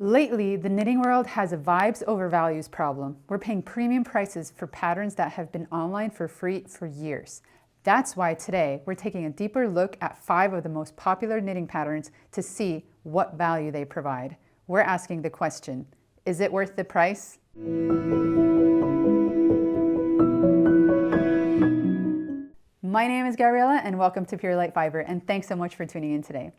Lately, the knitting world has a vibes over values problem. We're paying premium prices for patterns that have been online for free for years. That's why today we're taking a deeper look at 5 of the most popular knitting patterns to see what value they provide. We're asking the question, is it worth the price? My name is Gabriella and welcome to Pure Light Fiber, and thanks so much for tuning in today.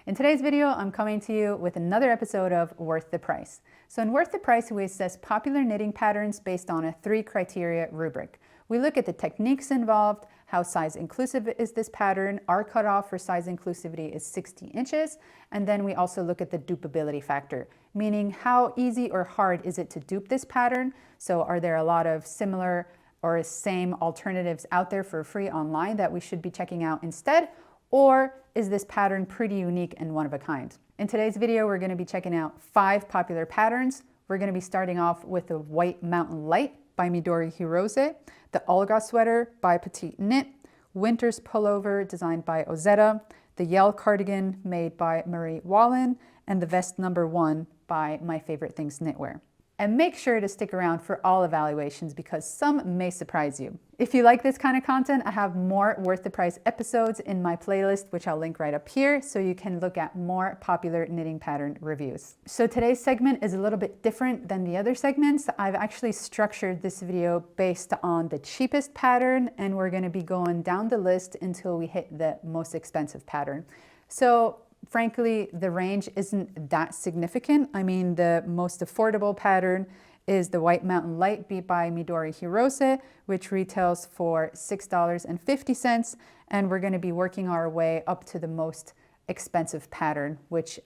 In today's video, I'm coming to you with another episode of Worth the Price. So in Worth the Price, we assess popular knitting patterns based on a 3 criteria rubric. We look at the techniques involved, how size inclusive is this pattern, our cutoff for size inclusivity is 60 inches, and then we also look at the dupe-ability factor, meaning how easy or hard is it to dupe this pattern. So are there a lot of similar or same alternatives out there for free online that we should be checking out instead? Or is this pattern pretty unique and one of a kind? In today's video, we're going to be checking out 5 popular patterns. We're going to be starting off with the White Mountain Light by Midori Hirose, the Olga Sweater by Petite Knit, Winter's Pullover designed by Ozetta, the Yell Cardigan made by Marie Wallen, and the Vest number 1 by My Favorite Things Knitwear. And make sure to stick around for all evaluations because some may surprise you. If you like this kind of content, I have more Worth the Price episodes in my playlist, which I'll link right up here, so you can look at more popular knitting pattern reviews. So today's segment is a little bit different than the other segments. I've actually structured this video based on the cheapest pattern, and we're going to be going down the list until we hit the most expensive pattern. So frankly, the range isn't that significant. I mean, the most affordable pattern is the White Mountain Light by Midori Hirose, which retails for $6.50. And we're going to be working our way up to the most expensive pattern, which,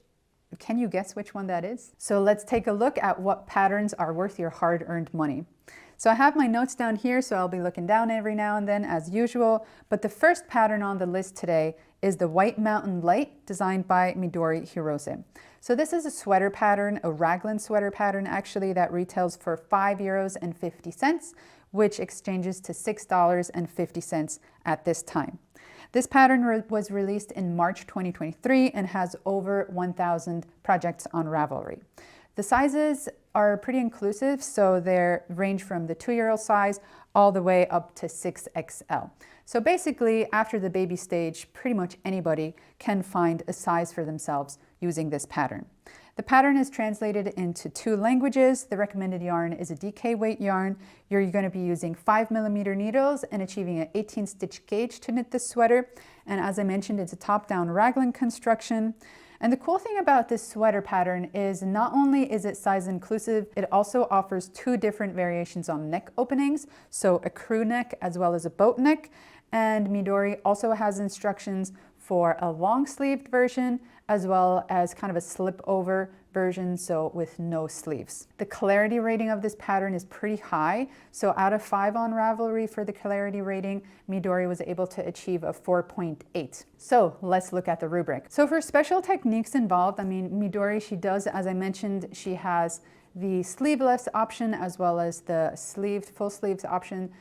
can you guess which one that is? So let's take a look at what patterns are worth your hard-earned money. So I have my notes down here, so I'll be looking down every now and then as usual. But the first pattern on the list today is the White Mountain Light designed by Midori Hirose. So this is a sweater pattern, a raglan sweater pattern actually, that retails for €5.50, which exchanges to $6.50 at this time. This pattern was released in March 2023 and has over 1,000 projects on Ravelry. The sizes are pretty inclusive, so they range from the 2-year-old size all the way up to 6XL. So basically, after the baby stage, pretty much anybody can find a size for themselves using this pattern. The pattern is translated into 2 languages. The recommended yarn is a DK weight yarn. You're going to be using 5mm needles and achieving an 18-stitch gauge to knit this sweater. And as I mentioned, it's a top-down raglan construction. And the cool thing about this sweater pattern is not only is it size inclusive, it also offers 2 different variations on neck openings, so a crew neck as well as a boat neck. And Midori also has instructions for a long-sleeved version as well as kind of a slip-over version, so with no sleeves. The clarity rating of this pattern is pretty high. So out of 5 on Ravelry for the clarity rating, Midori was able to achieve a 4.8. So let's look at the rubric. So for special techniques involved, I mean, Midori, she does, as I mentioned, she has the sleeveless option as well as the sleeved, full sleeves option.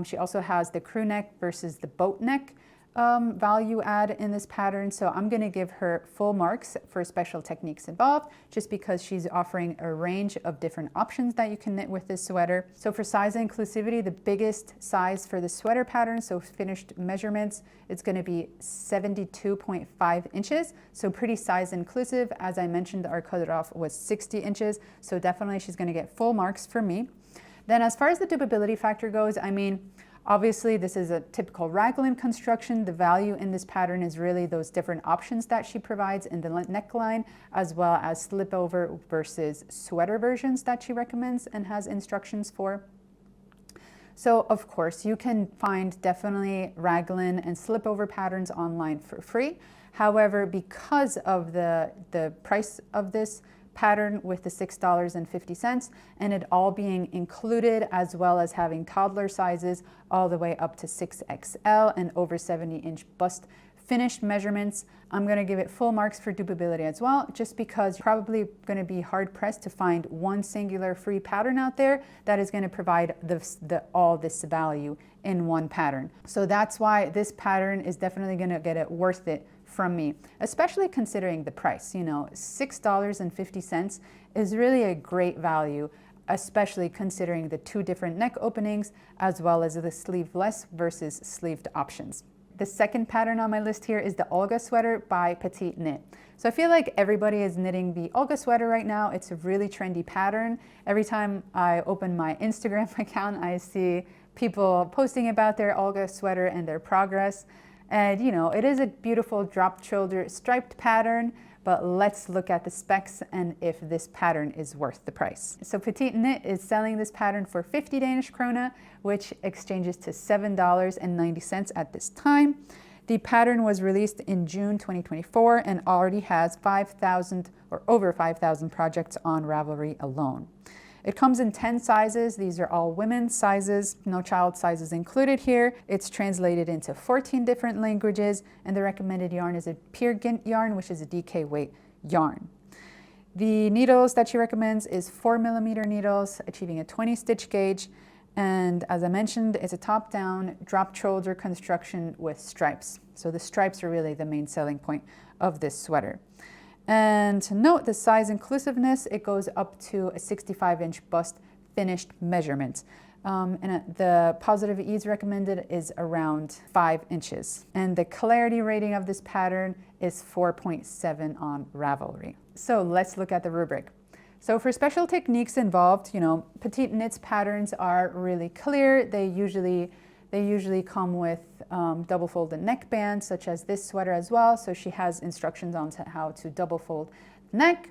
She also has the crew neck versus the boat neck value add in this pattern. So I'm going to give her full marks for special techniques involved, just because she's offering a range of different options that you can knit with this sweater. So for size inclusivity, the biggest size for the sweater pattern, so finished measurements, it's going to be 72.5 inches. So pretty size inclusive. As I mentioned, our cutoff was 60 inches. So definitely she's going to get full marks for me. Then as far as the dupe-ability factor goes, I mean, obviously this is a typical raglan construction. The value in this pattern is really those different options that she provides in the neckline, as well as slip over versus sweater versions that she recommends and has instructions for. So of course you can find definitely raglan and slip over patterns online for free. However, because of the price of this pattern with the $6.50 and it all being included, as well as having toddler sizes all the way up to 6XL and over 70-inch bust finished measurements, I'm going to give it full marks for dupe-ability as well, just because you're probably going to be hard pressed to find one singular free pattern out there that is going to provide all this value in one pattern. So that's why this pattern is definitely going to get it worth it from me, especially considering the price. You know, $6.50 is really a great value, especially considering the two different neck openings as well as the sleeveless versus sleeved options. The second pattern on my list here is the Olga Sweater by Petite Knit. So I feel like everybody is knitting the Olga Sweater right now. It's a really trendy pattern. Every time I open my Instagram account, I see people posting about their Olga Sweater and their progress. And you know, it is a beautiful drop shoulder striped pattern, but let's look at the specs and if this pattern is worth the price. So Petite Knit is selling this pattern for 50 Danish krone, which exchanges to $7.90 at this time. The pattern was released in June 2024 and already has 5,000 or over 5,000 projects on Ravelry alone. It comes in 10 sizes. These are all women's sizes, no child sizes included here. It's translated into 14 different languages, and the recommended yarn is a Peer Gynt yarn, which is a DK weight yarn. The needles that she recommends is 4mm needles, achieving a 20 stitch gauge. And as I mentioned, it's a top-down drop shoulder construction with stripes. So the stripes are really the main selling point of this sweater. And to note the size inclusiveness, it goes up to a 65-inch bust finished measurement. The positive ease recommended is around 5 inches. And the clarity rating of this pattern is 4.7 on Ravelry. So let's look at the rubric. So for special techniques involved, you know, Petite Knit's patterns are really clear. They usually come with double folded neckbands, such as this sweater as well. So she has instructions on how to double fold the neck.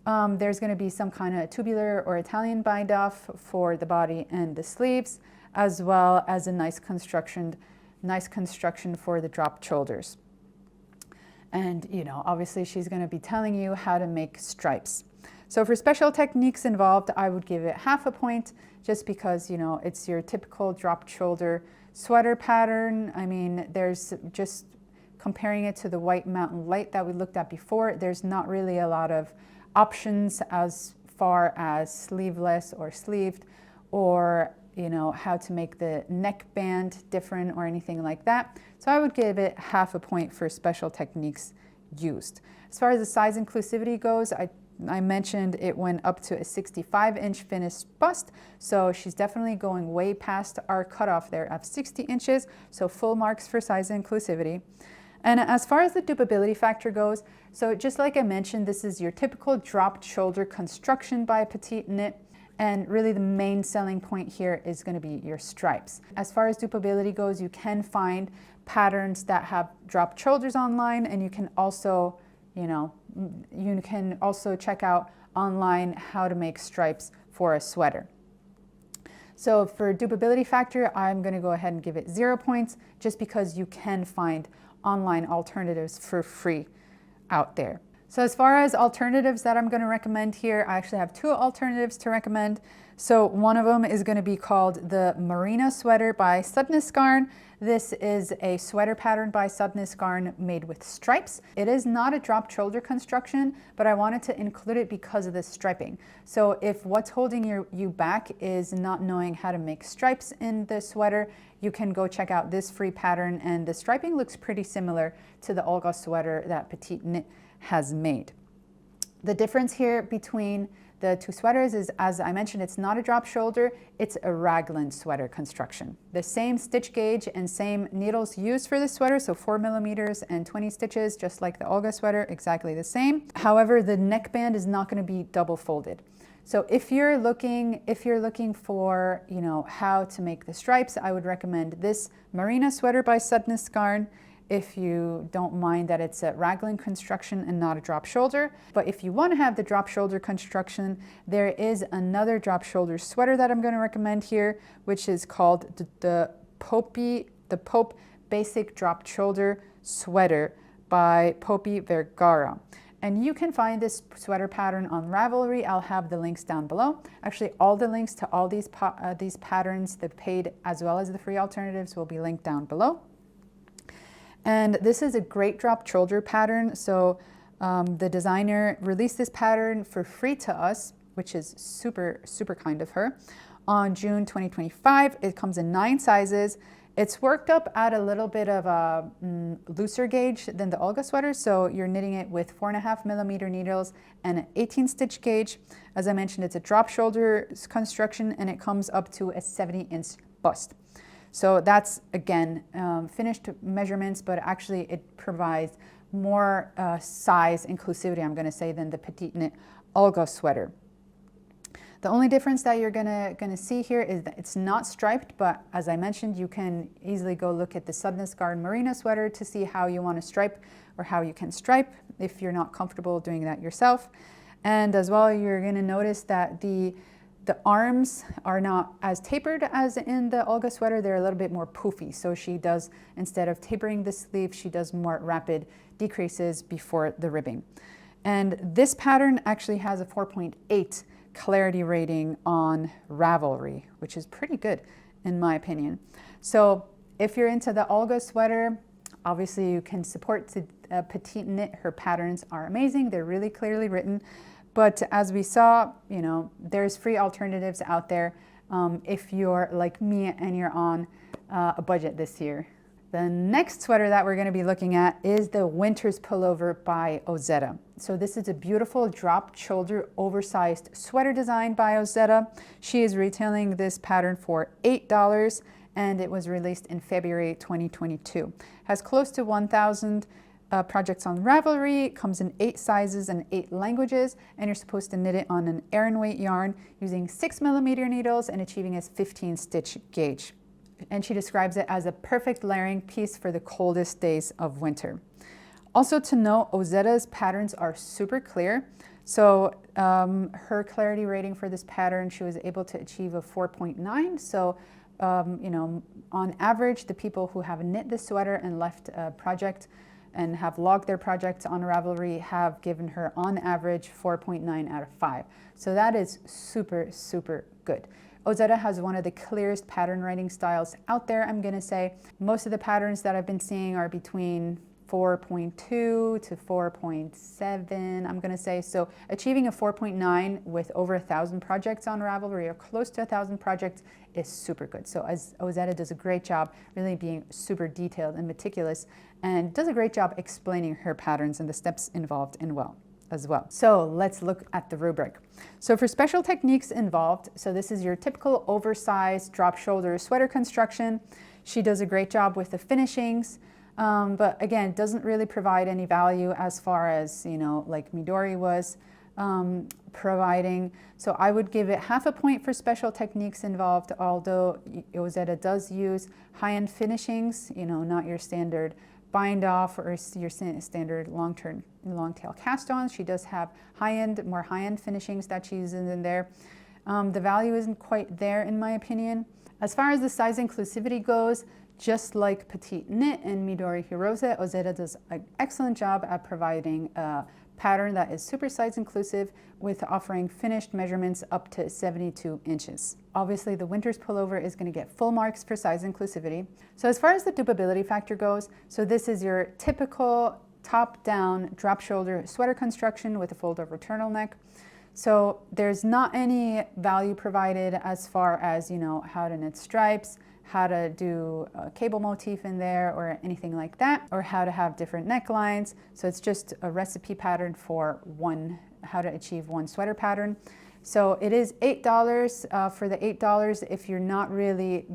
There's going to be some kind of tubular or Italian bind off for the body and the sleeves, as well as a nice construction for the drop shoulders. And you know, obviously she's going to be telling you how to make stripes. So for special techniques involved, I would give it half a point, just because, you know, it's your typical drop shoulder sweater pattern. I mean, there's just comparing it to the White Mountain Light that we looked at before, there's not really a lot of options as far as sleeveless or sleeved, or, you know, how to make the neckband different or anything like that. So I would give it half a point for special techniques used. As far as the size inclusivity goes, I mentioned it went up to a 65-inch finished bust, so she's definitely going way past our cutoff there of 60 inches, so full marks for size inclusivity. And as far as the Dupe-ability Factor goes, so just like I mentioned, this is your typical dropped shoulder construction by Petite Knit, and really the main selling point here is going to be your stripes. As far as Dupe-ability goes, you can find patterns that have dropped shoulders online, and you can also check out online how to make stripes for a sweater. So for Dupe-ability Factor, I'm going to go ahead and give it 0 points, just because you can find online alternatives for free out there. So as far as alternatives that I'm going to recommend here, I actually have 2 alternatives to recommend. So one of them is going to be called the Merino Sweater by Sudnes Garn. This is a sweater pattern by Sudnes Garn made with stripes. It is not a drop shoulder construction, but I wanted to include it because of the striping. So if what's holding you back is not knowing how to make stripes in the sweater, you can go check out this free pattern, and the striping looks pretty similar to the Olga Sweater that Petite Knit has made. The difference here between the 2 sweaters is, as I mentioned, it's not a drop shoulder, it's a raglan sweater construction. The same stitch gauge and same needles used for this sweater, so 4mm and 20 stitches, just like the Olga Sweater, exactly the same. However, the neckband is not going to be double folded. So if you're looking for, you know, how to make the stripes, I would recommend this Merino Sweater by Sudnes Garn, if you don't mind that it's a raglan construction and not a drop shoulder. But if you want to have the drop shoulder construction, there is another drop shoulder sweater that I'm going to recommend here, which is called the Pope Basic Drop Shoulder Sweater by Poppy Vergara. And you can find this sweater pattern on Ravelry. I'll have the links down below. Actually, all the links to all these patterns, the paid as well as the free alternatives, will be linked down below. And this is a great drop shoulder pattern. So the designer released this pattern for free to us, which is super, super kind of her, on June 2025. It comes in 9 sizes. It's worked up at a little bit of a looser gauge than the Olga sweater, so you're knitting it with 4.5mm needles and an 18 stitch gauge. As I mentioned, it's a drop shoulder construction and it comes up to a 70-inch bust. So that's, again, finished measurements, but actually it provides more size inclusivity, I'm going to say, than the petite knit Olga sweater. The only difference that you're gonna see here is that it's not striped, but as I mentioned, you can easily go look at the Sudness Guard Merino sweater to see how you want to stripe or how you can stripe if you're not comfortable doing that yourself. And as well, you're gonna notice that the arms are not as tapered as in the Olga sweater. They're a little bit more poofy. So she does, instead of tapering the sleeve, she does more rapid decreases before the ribbing. And this pattern actually has a 4.8 clarity rating on Ravelry, which is pretty good in my opinion. So if you're into the Olga sweater, obviously you can support petite knit. Her patterns are amazing. They're really clearly written. But as we saw, you know, there's free alternatives out there if you're like me and you're on a budget this year. The next sweater that we're going to be looking at is the Winter's Pullover by Ozetta. So this is a beautiful drop shoulder oversized sweater designed by Ozetta. She is retailing this pattern for $8 and it was released in February 2022. Has close to 1,000 projects on Ravelry. It comes in 8 sizes and 8 languages, and you're supposed to knit it on an Aran weight yarn using 6mm needles and achieving a 15 stitch gauge. And she describes it as a perfect layering piece for the coldest days of winter. Also to note, Ozetta's patterns are super clear. So her clarity rating for this pattern, she was able to achieve a 4.9. So, you know, on average, the people who have knit this sweater and left a project and have logged their projects on Ravelry have given her on average 4.9 out of 5. So that is super, super good. Ozetta has one of the clearest pattern writing styles out there, I'm gonna say. Most of the patterns that I've been seeing are between 4.2 to 4.7, I'm gonna say. So achieving a 4.9 with over 1,000 projects on Ravelry or close to 1,000 projects is super good. So as Ozetta does a great job really being super detailed and meticulous and does a great job explaining her patterns and the steps involved as well. So let's look at the rubric. So for special techniques involved, so this is your typical oversized drop shoulder sweater construction. She does a great job with the finishings, but again, doesn't really provide any value as far as, you know, like Midori was providing. So I would give it half a point for special techniques involved, although Ozetta does use high-end finishings, you know, not your standard bind off or your standard long tail cast on. She does have more high-end finishings that she uses in there. The value isn't quite there in my opinion. As far as the size inclusivity goes, just like Petite Knit and Midori Hirose, Ozetta does an excellent job at providing a pattern that is super size inclusive with offering finished measurements up to 72 inches. Obviously, the Winter's Pullover is going to get full marks for size inclusivity. So as far as the Dupe-ability Factor goes, so this is your typical top-down drop shoulder sweater construction with a fold-over turtleneck. So there's not any value provided as far as, you know, how to knit stripes, how to do a cable motif in there or anything like that, or how to have different necklines. So it's just a recipe pattern for how to achieve one sweater pattern. So it is $8. For the $8, if you're not really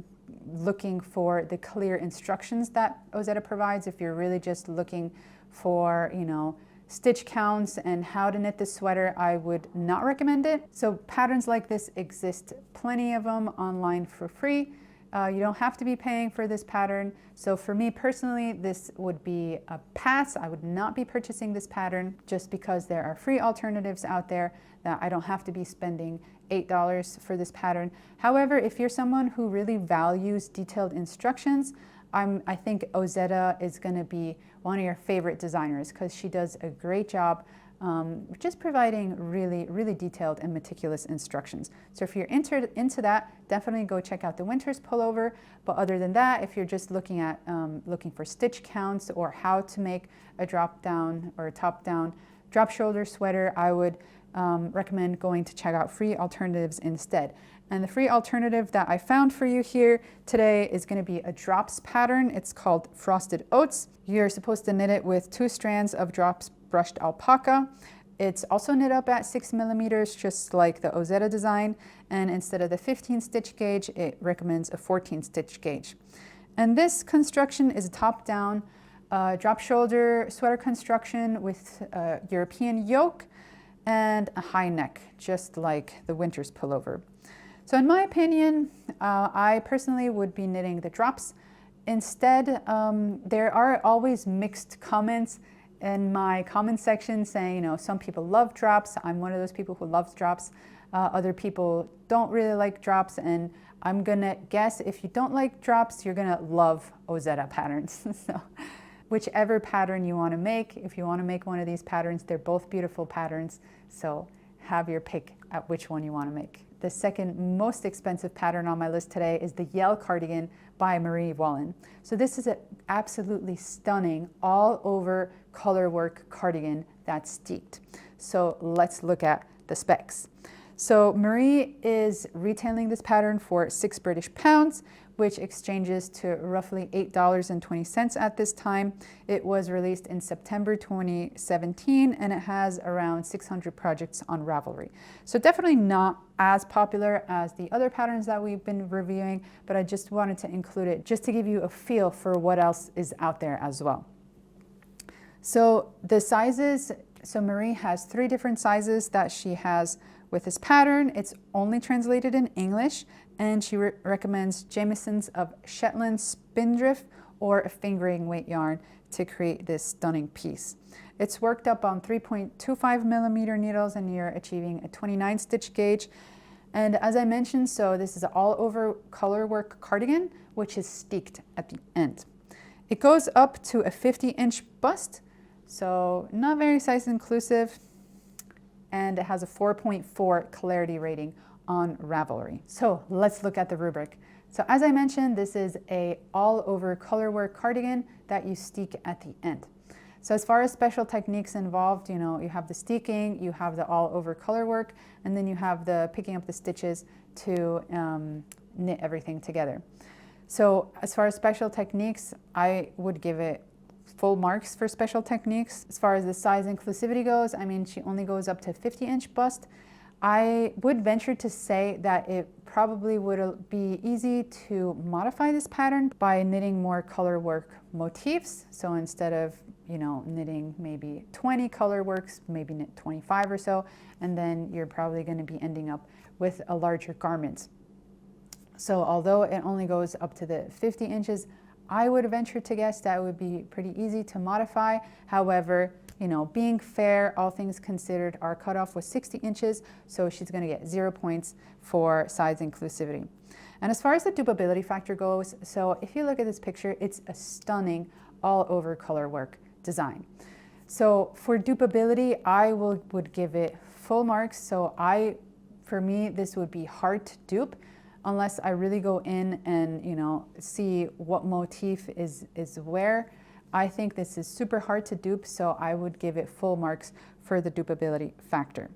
looking for the clear instructions that Ozetta provides, if you're really just looking for, you know, stitch counts and how to knit this sweater, I would not recommend it. So patterns like this exist, plenty of them online for free. You don't have to be paying for this pattern. So for me personally, this would be a pass. I would not be purchasing this pattern just because there are free alternatives out there that I don't have to be spending $8 for this pattern. However, if you're someone who really values detailed instructions, I think Ozetta is going to be one of your favorite designers because she does a great job just providing really, really detailed and meticulous instructions. So if you're into that, definitely go check out the Winter's Pullover. But other than that, if you're just looking at looking for stitch counts or how to make a drop down or a top down drop shoulder sweater, I would recommend going to check out free alternatives instead. And the free alternative that I found for you here today is going to be a drops pattern. It's called Frosted Oats. You're supposed to knit it with 2 strands of drops brushed alpaca. It's also knit up at 6 millimeters, just like the Ozetta design. And instead of the 15 stitch gauge, it recommends a 14 stitch gauge. And this construction is a top-down drop shoulder sweater construction with a European yoke and a high neck, just like the winter's pullover. So in my opinion, I personally would be knitting the drops. Instead, there are always mixed comments in my comment section saying, you know, some people love drops. I'm one of those people who loves drops. Other people don't really like drops, and I'm gonna guess if you don't like drops, you're gonna love Ozetta patterns. So whichever pattern you wanna make, if you wanna make one of these patterns, they're both beautiful patterns. So have your pick at which one you wanna make. The second most expensive pattern on my list today is the Yell Cardigan by Marie Wallin. So this is an absolutely stunning all over colorwork cardigan that's steeped. So let's look at the specs. So Marie is retailing this pattern for 6 British pounds, which exchanges to roughly $8.20 at this time. It was released in September 2017, and it has around 600 projects on Ravelry. So definitely not as popular as the other patterns that we've been reviewing, but I just wanted to include it just to give you a feel for what else is out there as well. So the sizes, so Marie has 3 different sizes that she has with this pattern. It's only translated in English, and she recommends Jamieson's of Shetland Spindrift or a fingering weight yarn to create this stunning piece. It's worked up on 3.25 millimeter needles, and you're achieving a 29 stitch gauge. And as I mentioned, so this is an all over colorwork cardigan, which is steeked at the end. It goes up to a 50-inch bust, so not very size inclusive, and it has a 4.4 clarity rating on Ravelry. So let's look at the rubric. So as I mentioned, this is a all over colorwork cardigan that you steek at the end. So as far as special techniques involved, you know, you have the steeking, you have the all over colorwork, and then you have the picking up the stitches to knit everything together. So as far as special techniques, I would give it full marks for special techniques. As far as the size inclusivity goes, I mean, she only goes up to 50-inch bust. I would venture to say that it probably would be easy to modify this pattern by knitting more color work motifs. So instead of, you know, knitting maybe 20 color works, maybe knit 25 or so, and then you're probably going to be ending up with a larger garment. So although it only goes up to the 50 inches, I would venture to guess that it would be pretty easy to modify. However, you know, being fair, all things considered, our cutoff was 60 inches, so she's going to get 0 points for size inclusivity. And as far as the dupe-ability factor goes, so if you look at this picture, it's a stunning all over color work design. So for dupe-ability, I would give it full marks. So for me, this would be hard to dupe unless I really go in and, you know, see what motif is where. I think this is super hard to dupe, so I would give it full marks for the dupe-ability factor.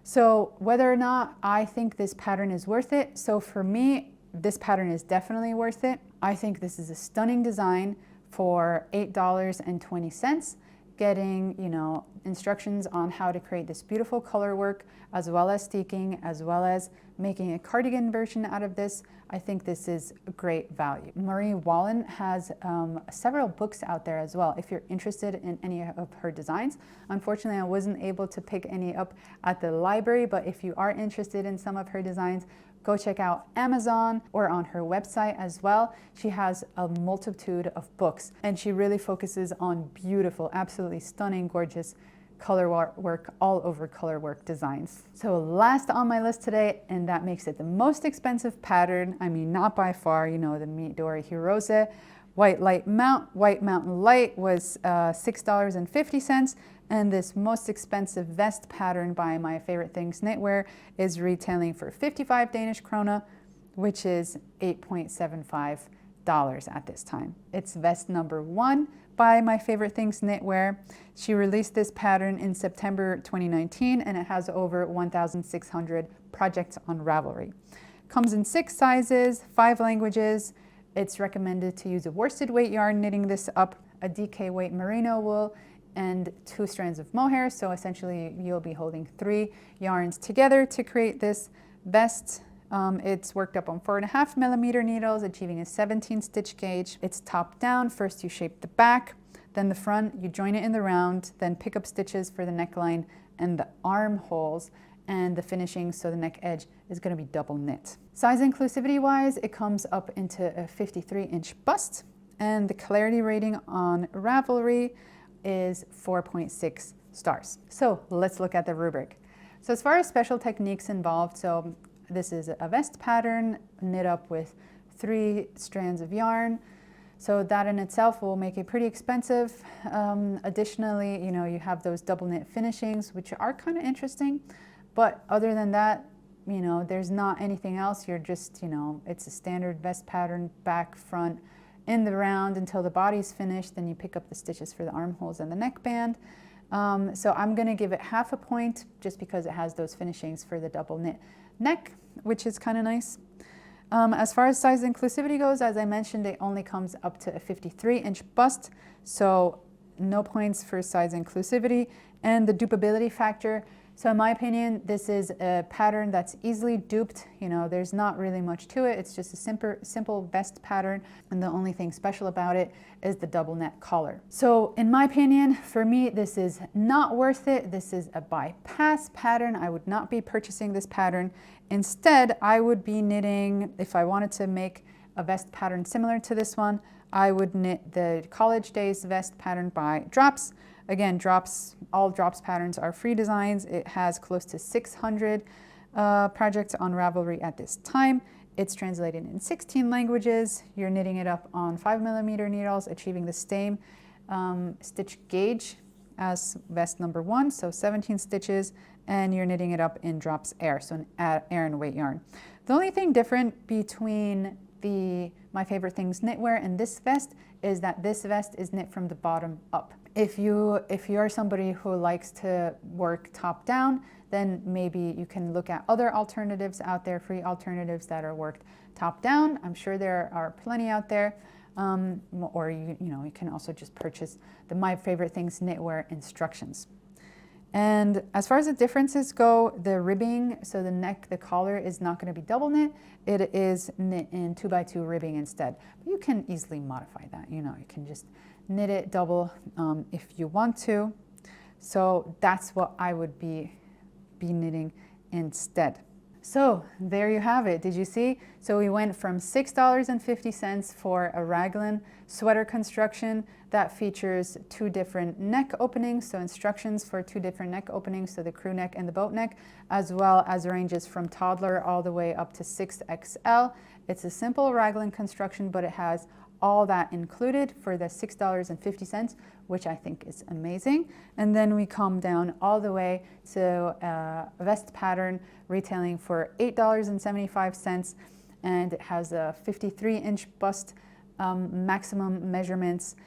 So whether or not I think this pattern is worth it, so for me, this pattern is definitely worth it. I think this is a stunning design for $8.20, getting, you know, instructions on how to create this beautiful color work, as well as steeking, as well as making a cardigan version out of this. I think this is a great value. Marie Wallin has several books out there as well if you're interested in any of her designs. Unfortunately, I wasn't able to pick any up at the library, but if you are interested in some of her designs, go check out Amazon or on her website as well. She has a multitude of books, and she really focuses on beautiful, absolutely stunning, gorgeous color work, all over color work designs. So last on my list today, and that makes it the most expensive pattern, I mean, not by far, you know, the Midori Hirose White Mountain Light was $6.50. And this most expensive vest pattern by My Favorite Things Knitwear is retailing for 55 Danish krone, which is $8.75 at this time. It's vest number 1 by My Favorite Things Knitwear. She released this pattern in September 2019 and it has over 1,600 projects on Ravelry. Comes in 6 sizes, 5 languages. It's recommended to use a worsted weight yarn knitting this up, a DK weight merino wool, and 2 strands of mohair. So essentially you'll be holding 3 yarns together to create this vest. It's worked up on 4.5 millimeter needles, achieving a 17 stitch gauge. It's top down. First you shape the back, then the front, you join it in the round, then pick up stitches for the neckline and the armholes and the finishing, so the neck edge is going to be double knit. Size inclusivity wise, it comes up into a 53-inch bust, and the clarity rating on Ravelry is 4.6 stars. So let's look at the rubric. So as far as special techniques involved, so this is a vest pattern knit up with 3 strands of yarn. So that in itself will make it pretty expensive. Additionally, you know, you have those double knit finishings, which are kind of interesting. But other than that, you know, there's not anything else. You're just, you know, it's a standard vest pattern, back, front, in the round until the body's finished. Then you pick up the stitches for the armholes and the neckband. So I'm going to give it half a point just because it has those finishings for the double knit neck, which is kind of nice. As far as size inclusivity goes, as I mentioned, it only comes up to a 53-inch bust, so no points for size inclusivity. And the dupe-ability factor, so in my opinion, this is a pattern that's easily duped. You know, there's not really much to it. It's just a simple vest pattern, and the only thing special about it is the double net collar. So in my opinion, for me, this is not worth it. This is a bypass pattern. I would not be purchasing this pattern. Instead, I would be knitting, if I wanted to make a vest pattern similar to this one, I would knit the College Days vest pattern by Drops. Again, all Drops patterns are free designs. It has close to 600 projects on Ravelry at this time. It's translated in 16 languages. You're knitting it up on 5 millimeter needles, achieving the same stitch gauge as vest number 1, so 17 stitches, and you're knitting it up in Drops Air, so an air and weight yarn. The only thing different between the My Favorite Things knitwear and this vest is that this vest is knit from the bottom up. If you're somebody who likes to work top down, then maybe you can look at other alternatives out there, free alternatives that are worked top down. I'm sure there are plenty out there. Or you can also just purchase the My Favorite Things knitwear instructions. And as far as the differences go, the ribbing, so the neck, the collar is not going to be double knit. It is knit in 2x2 ribbing instead. But you can easily modify that. You know, you can just knit it double if you want to. So that's what I would be knitting instead. So there you have it. Did you see? So we went from $6.50 for a raglan sweater construction that features 2 different neck openings, so instructions for 2 different neck openings, so the crew neck and the boat neck, as well as ranges from toddler all the way up to 6XL. It's a simple raglan construction, but it has all that included for the $6.50, which I think is amazing. And then we come down all the way to a vest pattern retailing for $8.75, and it has a 53-inch bust maximum measurements.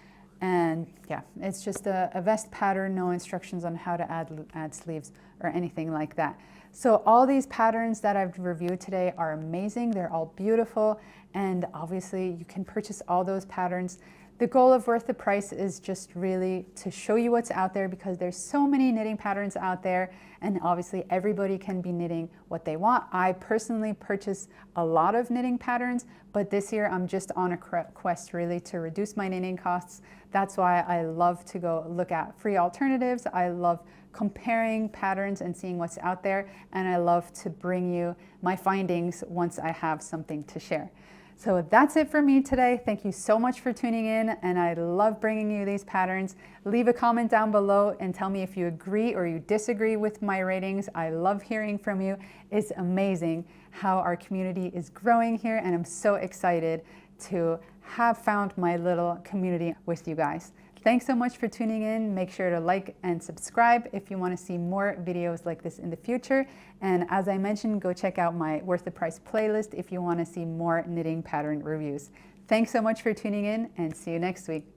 And yeah, it's just a vest pattern, no instructions on how to add sleeves or anything like that. So all these patterns that I've reviewed today are amazing. They're all beautiful, and obviously you can purchase all those patterns. The goal of Worth the Price is just really to show you what's out there, because there's so many knitting patterns out there, and obviously everybody can be knitting what they want. I personally purchase a lot of knitting patterns, but this year I'm just on a quest really to reduce my knitting costs. That's why I love to go look at free alternatives. I love comparing patterns and seeing what's out there, and I love to bring you my findings once I have something to share. So that's it for me today. Thank you so much for tuning in, and I love bringing you these patterns. Leave a comment down below and tell me if you agree or you disagree with my ratings. I love hearing from you. It's amazing how our community is growing here, and I'm so excited to have found my little community with you guys. Thanks so much for tuning in. Make sure to like and subscribe if you want to see more videos like this in the future. And as I mentioned, go check out my Worth the Price playlist if you want to see more knitting pattern reviews. Thanks so much for tuning in, and see you next week.